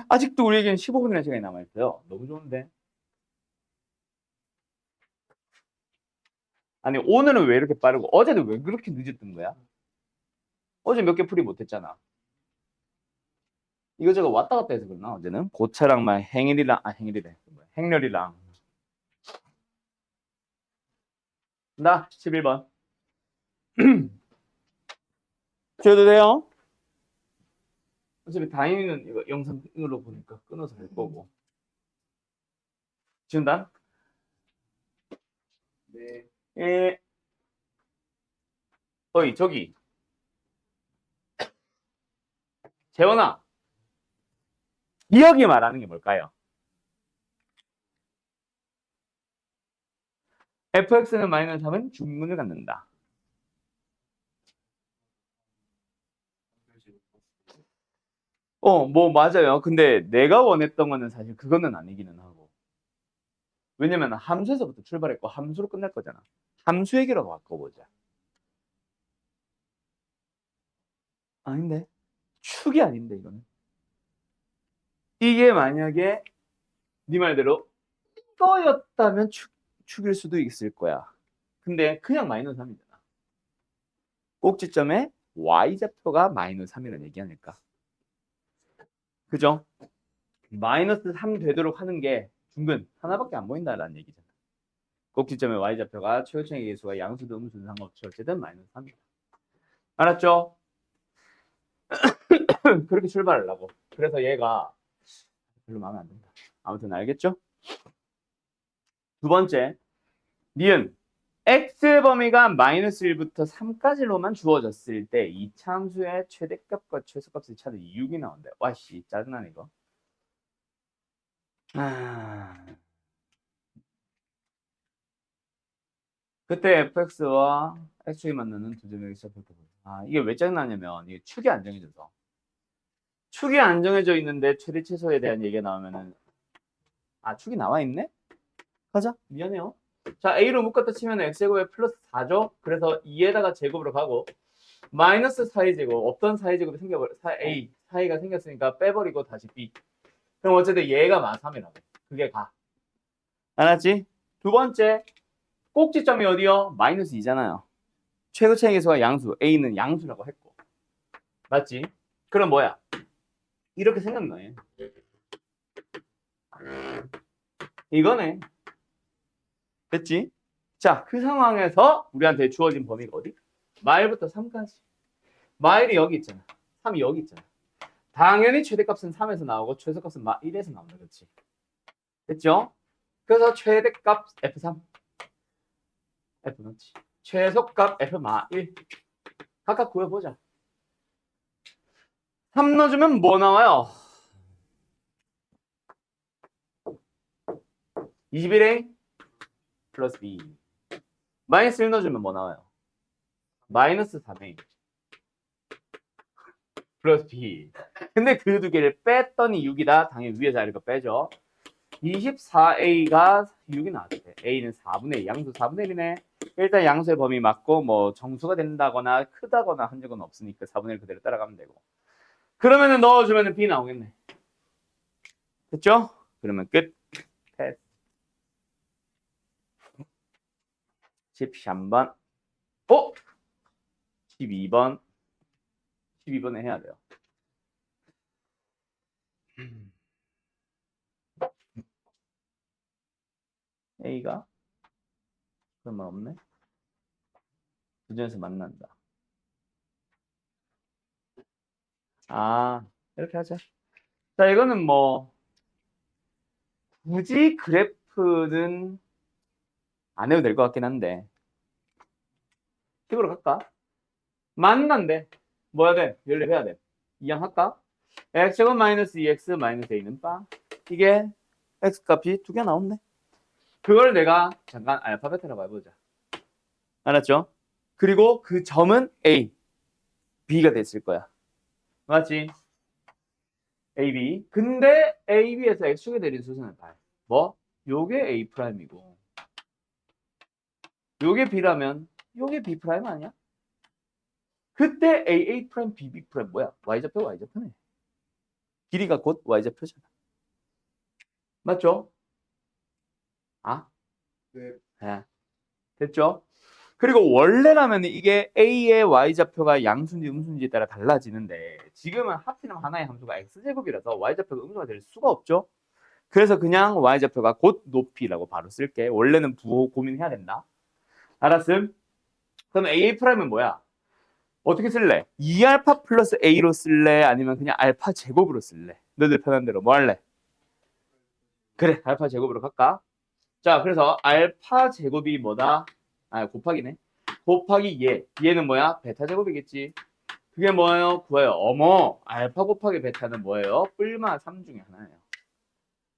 아직도 우리에겐 15분이라는 시간이 남아있어요. 너무 좋은데. 아니 오늘은 왜 이렇게 빠르고 어제는 왜 그렇게 늦었던 거야? 어제 몇 개 풀이 못했잖아. 이거저거 왔다 갔다 해서 그러나 어제는 고차랑 막 행렬이랑 행렬이랑 나 11번 줘도 돼요? 어차피 다행히는 이거 영상으로 보니까 끊어서 할 거고 지운다? 네. 예. 어이 저기 재원아 기억이 말하는 게 뭘까요? fx는 마이너스 3은 중문을 갖는다. 뭐 맞아요. 근데 내가 원했던 거는 사실 그거는 아니기는 하고. 왜냐면 함수에서부터 출발했고 함수로 끝날 거잖아. 함수 얘기라고 바꿔보자. 아닌데? 축이 아닌데 이거는. 이게 만약에 네 말대로 이거였다면 축일 수도 있을 거야. 근데 그냥 마이너스 3이잖아. 꼭지점에 y좌표가 마이너스 3이라는 얘기 아닐까? 그죠? 마이너스 3 되도록 하는 게 중근 하나밖에 안 보인다라는 얘기잖아. 꼭지점의 y좌표가 최고층의 계수가 양수든 음수든 상관없이 어쨌든 마이너스 3이다. 알았죠? 그렇게 출발하려고. 그래서 얘가 별로 마음에 안 든다. 아무튼 알겠죠? 두 번째, 니은 x의 범위가 마이너스 1부터 3까지로만 주어졌을 때 이차함수의 최대값과 최소값의 차는 6이 나온대. 와씨 짜증나네 이거. 그때 fx와 x축이 만나는 두 점의 x좌표. 이게 왜 짜증나냐면 이게 축이 안 정해져서. 축이 안 정해져 있는데 최대 최소에 대한 얘기가 나오면은 축이 나와 있네? 가자. 미안해요. 자, a로 묶었다 치면 x제곱에 플러스 4죠? 그래서 2에다가 제곱으로 가고 마이너스 4의 제곱, 없던 4의 제곱이 생겨버려. 4a, 4a가 생겼으니까 빼버리고 다시 b. 그럼 어쨌든 얘가 마3이라고. 그게 가. 알았지? 두 번째, 꼭지점이 어디요? 마이너스 2잖아요. 최고차의 계수가 양수, a는 양수라고 했고. 맞지? 그럼 뭐야? 이렇게 생겼네. 이거네. 됐지? 자, 그 상황에서 우리한테 주어진 범위가 어디? 마일부터 3까지. 마일이 여기 있잖아. 3이 여기 있잖아. 당연히 최대값은 3에서 나오고 최소값은 1에서 나온다. 그렇지? 됐죠? 그래서 최대값 F3. F 넣지. 최소값 F 1. 각각 구해보자. 3 넣어주면 뭐 나와요? 21A 플러스 B. 마이너스 1 넣어주면 뭐 나와요? 마이너스 3A 플러스 B. 근데 그 두 개를 뺐더니 6이다. 당연히 위에 자리가 빼죠. 24A가 6이 나왔대. A는 4분의 1, 양수 4분의 1이네. 일단 양수의 범위 맞고 뭐 정수가 된다거나 크다거나 한 적은 없으니까 4분의 1 그대로 따라가면 되고. 그러면은 넣어주면 B 나오겠네. 됐죠? 그러면 끝. 패스. 13번. 12번. 12번에 해야 돼요. A가 그러면 없네. 두점에서 만난다. 이렇게 하자. 자, 이거는 뭐 굳이 그래프는 안 해도 될 것 같긴 한데 팁으로 갈까? 만난대. 뭐 해야 돼? 연립해야 돼. 이양 할까? x제곱 마이너스 2x 마이너스 a는 빵. 이게 x값이 두 개 나왔네. 그걸 내가 잠깐 알파벳으로 해보자. 알았죠? 그리고 그 점은 a, b가 됐을 거야. 맞지? a, b. 근데 a, b에서 x축에 대린 수선을 봐요. 뭐? 요게 a 프라임이고 요게 b라면 요게 b 프라임 아니야? 그때 a 프라임, b 프라임 뭐야? y좌표, y좌표네. 길이가 곧 y좌표잖아. 맞죠? 네. 네. 됐죠? 그리고 원래라면 이게 a의 y좌표가 양수인지 음수인지에 따라 달라지는데 지금은 하필이면 하나의 함수가 x제곱이라서 y좌표가 음수가 될 수가 없죠? 그래서 그냥 y좌표가 곧 높이라고 바로 쓸게. 원래는 부호 고민해야 된다. 알았음? 그럼 a 프라임은 뭐야? 어떻게 쓸래? 2알파 플러스 a로 쓸래? 아니면 그냥 알파 제곱으로 쓸래? 너들 편한 대로 뭐 할래? 그래, 알파 제곱으로 갈까? 자, 그래서 알파 제곱이 뭐다? 곱하기네. 곱하기 얘는 뭐야? 베타 제곱이겠지. 그게 뭐예요? 구해요. 어머, 알파 곱하기 베타는 뭐예요? 뿔마 3 중에 하나예요.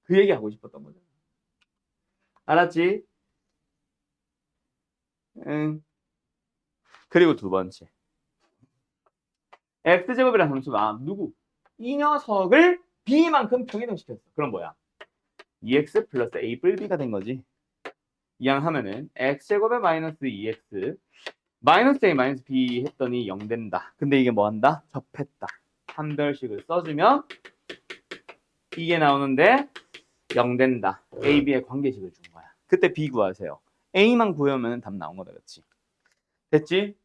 그 얘기 하고 싶었던 거죠. 알았지? 응. 그리고 두 번째. x제곱이라는 함수가 누구? 이 녀석을 b만큼 평이동시켰어. 그럼 뭐야? 2x 플러스 a 뿔 b가 된 거지. 이항하면은 x제곱에 마이너스 2x 마이너스 a 마이너스 b 했더니 0 된다. 근데 이게 뭐 한다? 접했다. 한별식을 써주면 이게 나오는데 0 된다. a, b의 관계식을 준 거야. 그때 b 구하세요. a만 구하면 답 나온 거다. 그렇지? 됐지?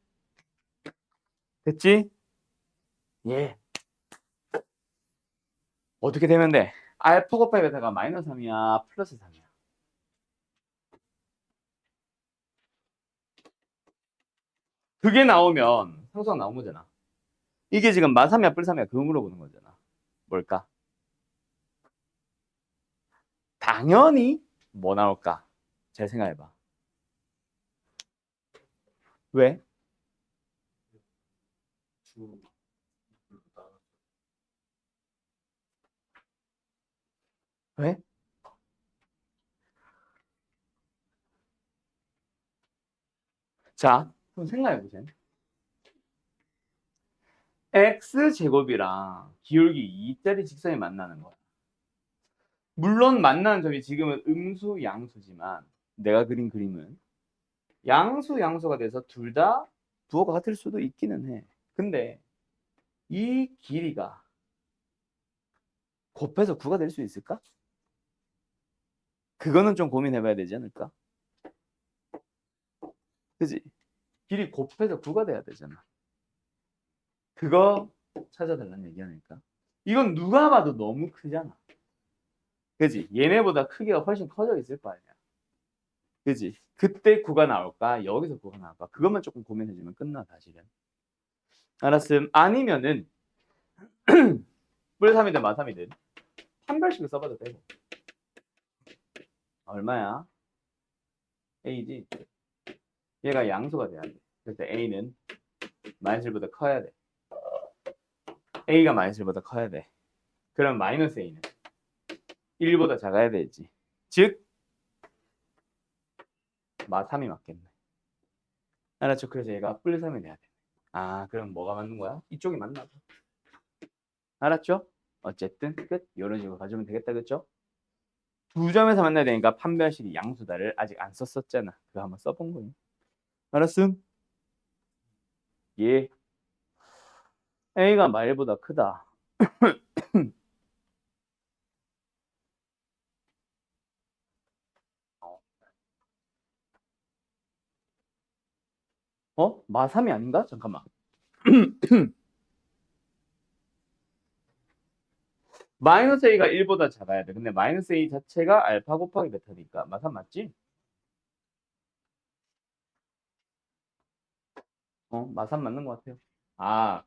됐지? 예. 어떻게 되면 돼? 알파 곱하기 베타가 마이너스 3이야? 플러스 3이야? 그게 나오면 상수항 나온 거잖아. 이게 지금 마3이야 뿔3이야? 그거 물어보는 거잖아. 뭘까? 당연히 뭐 나올까? 잘 생각해봐. 왜? 왜? 자, 그럼 생각해보세요. x제곱이랑 기울기 2짜리 직선이 만나는 거야. 물론 만나는 점이 지금은 음수, 양수지만 내가 그린 그림은 양수, 양수가 돼서 둘 다 부호가 같을 수도 있기는 해. 근데 이 길이가 곱해서 9가 될 수 있을까? 그거는 좀 고민해봐야 되지 않을까? 그지? 길이 곱해서 9가 돼야 되잖아. 그거 찾아달라는 얘기 아닐까? 이건 누가 봐도 너무 크잖아. 그지? 얘네보다 크기가 훨씬 커져 있을 거 아니야. 그지? 그때 9가 나올까? 여기서 9가 나올까? 그것만 조금 고민해주면 끝나, 사실은. 알았음. 아니면은 뿔3이든 마3이든 판별식을 써봐도 되고. 얼마야? A지? 얘가 양수가 돼야 돼. 그래서 A는 마이너스 1보다 커야 돼. A가 마이너스 1보다 커야 돼. 그럼 마이너스 A는 1보다 작아야 되지. 즉 마3이 맞겠네. 알았죠? 그래서 얘가 뿔3이 돼야 돼. 아, 그럼 뭐가 맞는 거야? 이쪽이 맞나 봐. 알았죠? 어쨌든 끝. 이런 식으로 가져오면 되겠다. 그쵸? 두 점에서 만나야 되니까 판별식이 양수다를 아직 안 썼었잖아. 그거 한번 써본 거니. 알았음? 예. A가 말보다 크다. 어? 마3이 아닌가? 잠깐만. 마이너스 A가 1보다 작아야 돼. 근데 마이너스 A 자체가 알파 곱하기 베타니까 마3 맞지? 마3 맞는 것 같아요. 아,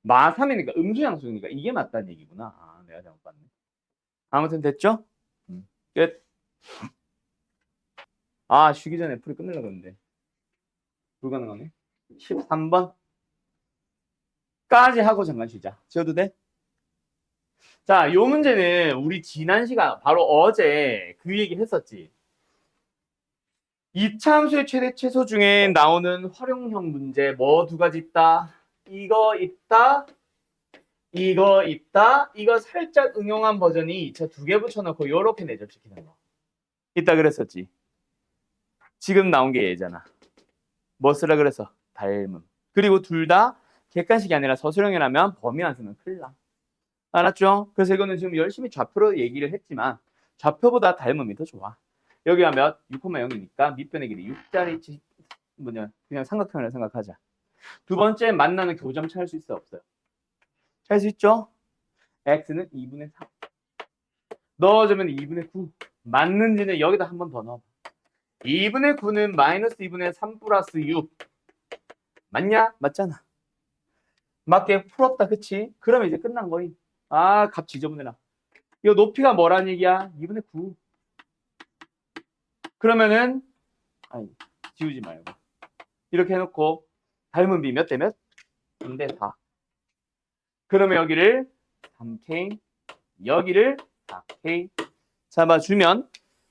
마3이니까 음수양수니까 이게 맞다는 얘기구나. 아, 내가 잘못 봤네. 아무튼 됐죠? 끝. 아, 쉬기 전에 풀이 끝내려고 했는데. 불가능하네. 13번. 까지 하고 잠깐 쉬자. 지워도 돼? 자, 요 문제는 우리 지난 시간, 바로 어제 그 얘기 했었지. 이차함수의 최대 최소 중에 나오는 활용형 문제 뭐 두 가지 있다? 이거 있다. 이거 있다. 이거 살짝 응용한 버전이 2차 두 개 붙여놓고 요렇게 내접시키는 거. 있다 그랬었지. 지금 나온 게 얘잖아. 뭐 쓰라 그래서? 닮음. 그리고 둘 다 객관식이 아니라 서술형이라면 범위 안 쓰면 큰일 나. 알았죠? 그래서 이거는 지금 열심히 좌표로 얘기를 했지만 좌표보다 닮음이 더 좋아. 여기가 몇? 6,0이니까 밑변의 길이 6짜리 그냥 삼각형을 생각하자. 두 번째 만나는 교점 찾을 수 있어 없어요? 찾을 수 있죠? x는 2분의 3. 넣어주면 2분의 9. 맞는지는 여기다 한 번 더 넣어. 2분의 9는 마이너스 2분의 3 플러스 6. 맞냐? 맞잖아. 맞게 풀었다, 그치? 그러면 이제 끝난 거임. 아, 값 지저분해라. 이거 높이가 뭐란 얘기야? 2분의 9. 그러면은 아니, 지우지 말고 이렇게 해놓고 닮은 비 몇 대 몇? 3대 4. 그러면 여기를 3K, 여기를 4K 잡아주면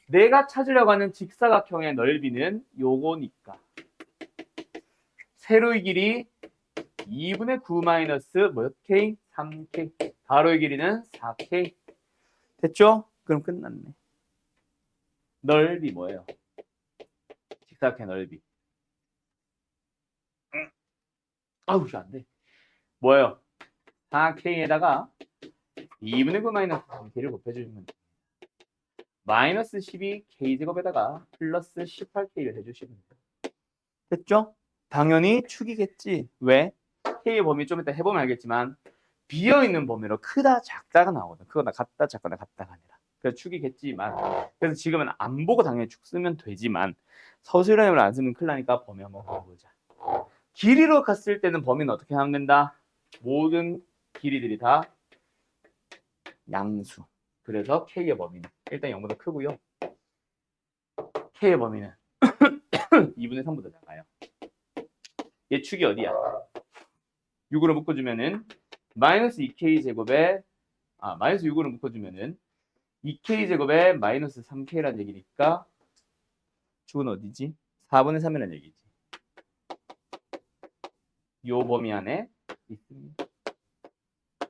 내가 찾으려고 하는 직사각형의 넓이는 요거니까 세로의 길이 2분의 9 마이너스 몇 K? 3K. 가로의 길이는 4K. 됐죠? 그럼 끝났네. 넓이 뭐예요? 직사각형 넓이. 아우, 안 돼. 뭐예요? 4K에다가 2분의 9 마이너스 3K를 곱해주시면 돼요. 마이너스 12K제곱에다가 플러스 18K를 해주시면 돼요. 됐죠? 당연히 축이겠지. 왜? K의 범위 좀 이따 해보면 알겠지만 비어있는 범위로 크다 작다가 나오거든. 크거나 같다 작거나 같다가 아니라. 그래서 축이겠지만 그래서 지금은 안 보고 당연히 축 쓰면 되지만 서술형으로 안 쓰면 큰일 나니까 범위 한번 보자. 길이로 갔을 때는 범위는 어떻게 하면 된다? 모든 길이들이 다 양수. 그래서 K의 범위는 일단 0보다 크고요. K의 범위는 2분의 3보다 작아요. 얘 축이 어디야? 6으로 묶어주면은 마이너스 2K 제곱에 마이너스 6으로 묶어주면은 2K 제곱에 마이너스 3K라는 얘기니까 축은 어디지? 4분의 3이라는 얘기지. 요 범위 안에 있습니다.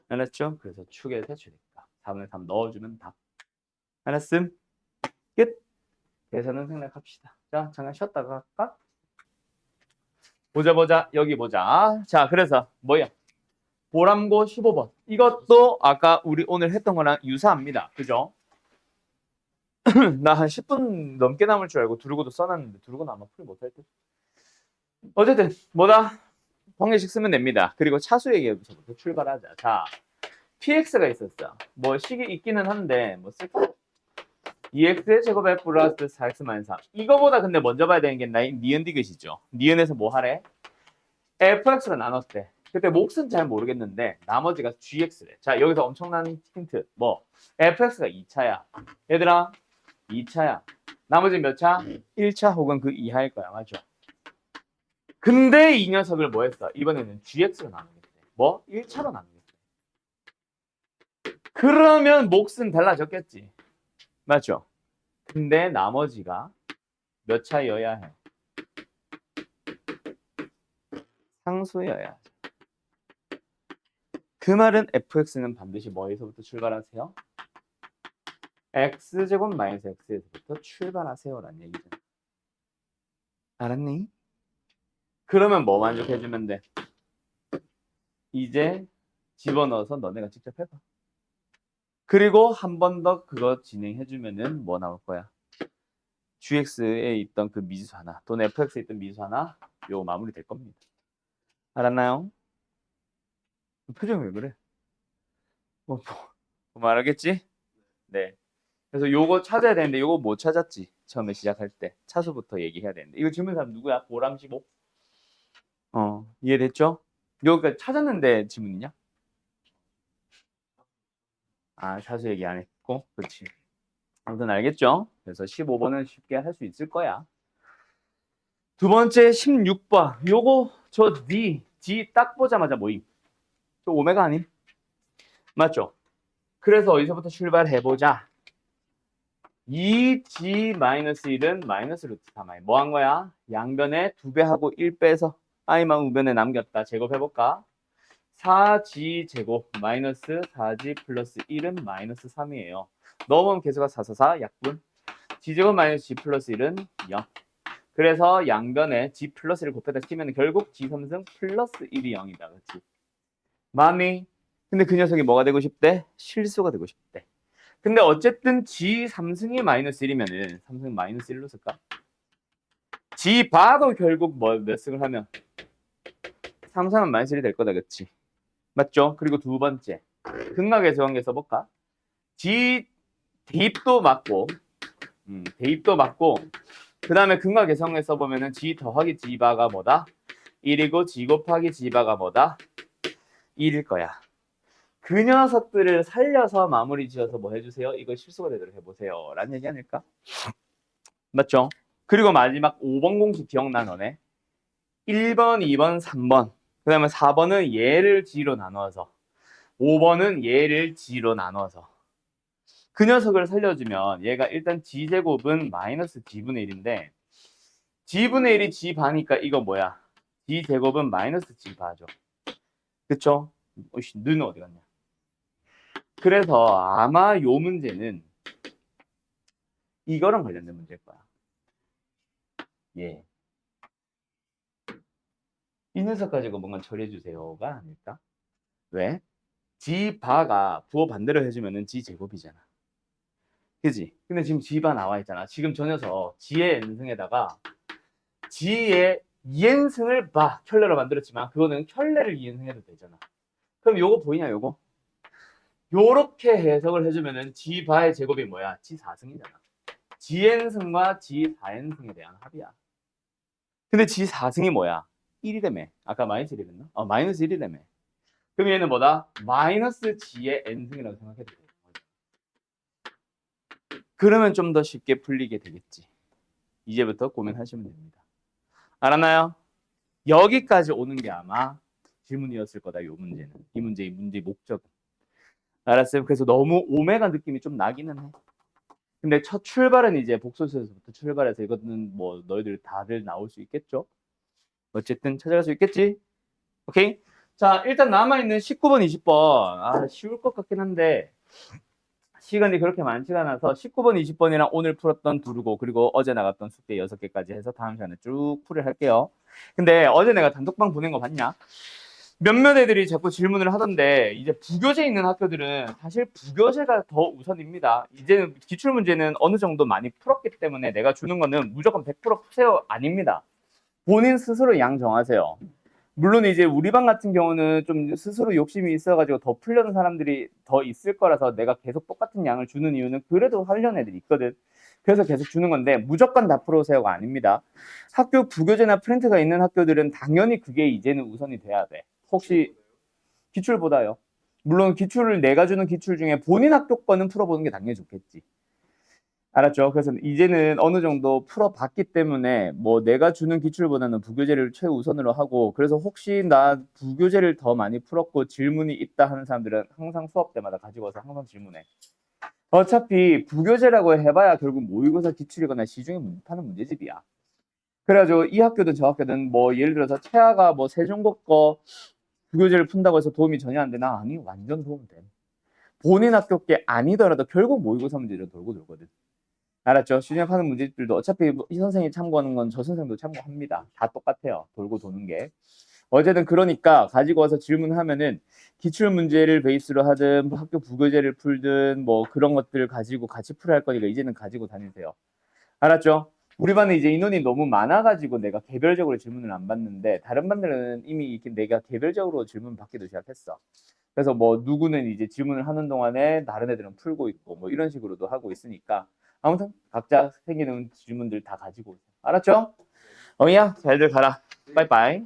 알았죠? 그래서 축의 대출이니까 4분의 3 넣어주면 답. 알았음? 끝. 계산은 생략합시다. 자, 잠깐 쉬었다가 할까? 보자. 여기 보자. 자, 그래서 뭐야? 보람고 15번. 이것도 아까 우리 오늘 했던 거랑 유사합니다. 그죠? 나 한 10분 넘게 남을 줄 알고 두르고도 써놨는데 두르고는 아마 풀이 못할 듯. 어쨌든 뭐다? 방정식 쓰면 됩니다. 그리고 차수 얘기부터 출발하자. 자, px가 있었어. 뭐 식이 있기는 한데 뭐 쓸까? 2x의 제곱에 플러스 4x 마이너스 3. 이거보다 근데 먼저 봐야 되는 게 니은 디귿이죠. 니은에서 뭐 하래? fx로 나눴대. 그때 몫은 잘 모르겠는데 나머지가 gx래. 자, 여기서 엄청난 힌트. 뭐 fx가 2차야. 얘들아 2차야. 나머지 몇 차? 1차 혹은 그 이하일 거야. 맞죠? 근데 이 녀석을 뭐 했어? 이번에는 gx로 나누겠대. 뭐? 1차로 나누겠대. 그러면 몫은 달라졌겠지. 맞죠? 근데 나머지가 몇 차여야 해? 상수여야 하죠. 그 말은 fx는 반드시 뭐에서부터 출발하세요? x제곱 마이너스 x에서부터 출발하세요라는 얘기잖아. 알았니? 그러면 뭐 만족해주면 돼? 이제 집어넣어서 너네가 직접 해봐. 그리고 한 번 더 그거 진행해주면은 뭐 나올 거야? gx에 있던 그 미지수 하나 또는 fx에 있던 미지수 하나 요거 마무리 될 겁니다. 알았나요? 표정이 왜 그래? 뭐 말하겠지? 네. 그래서 요거 찾아야 되는데 요거 못 찾았지. 처음에 시작할 때 차수부터 얘기해야 되는데 이거 질문 사람 누구야? 보람15? 이해됐죠? 여기까지 찾았는데 지문이냐? 차수 얘기 안 했고 그렇지. 아무튼 알겠죠? 그래서 15번은 쉽게 할 수 있을 거야. 두 번째 16번 요거 저 D 딱 보자마자 뭐임? 저 오메가 아님? 맞죠? 그래서 어디서부터 출발해보자. 2G-1은 마이너스 루트 3i. 뭐 한 거야? 양변에 2배하고 1 빼서 i만 우변에 남겼다. 제곱해볼까? 4G 제곱 마이너스 4G 플러스 1은 마이너스 3이에요. 넣으면 개수가 4, 4, 4 약분. G제곱 마이너스 G 플러스 1은 0. 그래서 양변에 G 플러스 1을 곱해다 치면 결국 G3승 플러스 1이 0이다. 그렇지? 마미. 근데 그 녀석이 뭐가 되고 싶대? 실수가 되고 싶대. 근데 어쨌든 G3승이 마이너스 1이면은 3승 마이너스 1로 쓸까? G 봐도 결국 몇 승을 하면 3승은 마이너스 1이 될 거다. 그치? 맞죠? 그리고 두 번째 극락의 저항계 써볼까? G 대입도 맞고 대입도 맞고 그 다음에 극락 개성에 써보면은 G 더하기 G 바가 뭐다? 1이고 G 곱하기 G 바가 뭐다? 1일 거야. 그 녀석들을 살려서 마무리 지어서 뭐 해주세요? 이거 실수가 되도록 해보세요. 라는 얘기 아닐까? 맞죠? 그리고 마지막 5번 공식 기억나 너네? 1번, 2번, 3번 그 다음에 4번은 얘를 G로 나눠서 5번은 얘를 G로 나눠서 그 녀석을 살려주면 얘가 일단 G제곱은 마이너스 G분의 1인데 G분의 1이 G바니까 이거 뭐야? G제곱은 마이너스 G바죠. 그쵸? 는 어디 갔냐? 그래서 아마 요 문제는 이거랑 관련된 문제일 거야. 예. 이 녀석 가지고 뭔가 처리해 주세요가 아닐까? 왜? 지바가 부호 반대로 해주면은 지제곱이잖아. 그지? 근데 지금 지바 나와 있잖아. 지금 저 녀석 지의 n승에다가 지의 2n승을 봐 켤레로 만들었지만 그거는 켤레를 2n승해도 되잖아. 그럼 요거 보이냐 요거? 요렇게 해석을 해주면은 지바의 제곱이 뭐야? 지4승이잖아. 지n승과 지4n승에 대한 합이야. 근데 지4승이 뭐야? 1이라며. 아까 마이너스 1이랬나? 마이너스 1이라며. 그럼 얘는 뭐다? 마이너스 g의 n승이라고 생각해도 돼. 그러면 좀 더 쉽게 풀리게 되겠지. 이제부터 고민하시면 됩니다. 알았나요? 여기까지 오는 게 아마 질문이었을 거다. 이 문제는. 이 문제의 목적은. 알았어요? 그래서 너무 오메가 느낌이 좀 나기는 해. 근데 첫 출발은 이제 복소수에서부터 출발해서 이거는 뭐 너희들 다들 나올 수 있겠죠? 어쨌든 찾아갈 수 있겠지? 오케이? 자, 일단 남아있는 19번, 20번. 쉬울 것 같긴 한데 시간이 그렇게 많지가 않아서 19번, 20번이랑 오늘 풀었던 두르고 그리고 어제 나갔던 숙제 6개까지 해서 다음 시간에 쭉 풀이를 할게요. 근데 어제 내가 단톡방 보낸 거 봤냐? 몇몇 애들이 자꾸 질문을 하던데 이제 부교재 있는 학교들은 사실 부교재가 더 우선입니다. 이제는 기출문제는 어느 정도 많이 풀었기 때문에 내가 주는 거는 무조건 100% 푸세요 아닙니다. 본인 스스로 양 정하세요. 물론 이제 우리 반 같은 경우는 좀 스스로 욕심이 있어가지고 더 풀려는 사람들이 더 있을 거라서 내가 계속 똑같은 양을 주는 이유는 그래도 하려는 애들이 있거든. 그래서 계속 주는 건데 무조건 다 풀어오세요가 아닙니다. 학교 부교재나 프린트가 있는 학교들은 당연히 그게 이제는 우선이 돼야 돼. 혹시 기출보다요. 물론 기출을 내가 주는 기출 중에 본인 학교 거는 풀어보는 게 당연히 좋겠지. 알았죠? 그래서 이제는 어느 정도 풀어봤기 때문에 뭐 내가 주는 기출보다는 부교재를 최우선으로 하고 그래서 혹시 나 부교재를 더 많이 풀었고 질문이 있다 하는 사람들은 항상 수업 때마다 가지고 와서 항상 질문해. 어차피 부교재라고 해봐야 결국 모의고사 기출이거나 시중에 파는 문제집이야. 그래가지고 이 학교든 저 학교든 뭐 예를 들어서 채아가 뭐 세종고 거 부교재를 푼다고 해서 도움이 전혀 안 되나? 아니 완전 도움 돼. 본인 학교 게 아니더라도 결국 모의고사 문제를 돌고 돌거든. 알았죠? 시중하는 문제들도 어차피 이 선생님이 참고하는 건 저 선생님도 참고합니다. 다 똑같아요. 돌고 도는 게. 어쨌든 그러니까 가지고 와서 질문하면은 기출 문제를 베이스로 하든 학교 부교재를 풀든 뭐 그런 것들을 가지고 같이 풀어야 할 거니까 이제는 가지고 다니세요. 알았죠? 우리 반은 이제 인원이 너무 많아가지고 내가 개별적으로 질문을 안 받는데 다른 반들은 이미 이렇게 내가 개별적으로 질문 받기도 시작했어. 그래서 뭐 누구는 이제 질문을 하는 동안에 다른 애들은 풀고 있고 뭐 이런 식으로도 하고 있으니까 아무튼 각자 생기는 질문들 다 가지고 오세요. 알았죠? 어이야 잘들 가라. 빠이빠이.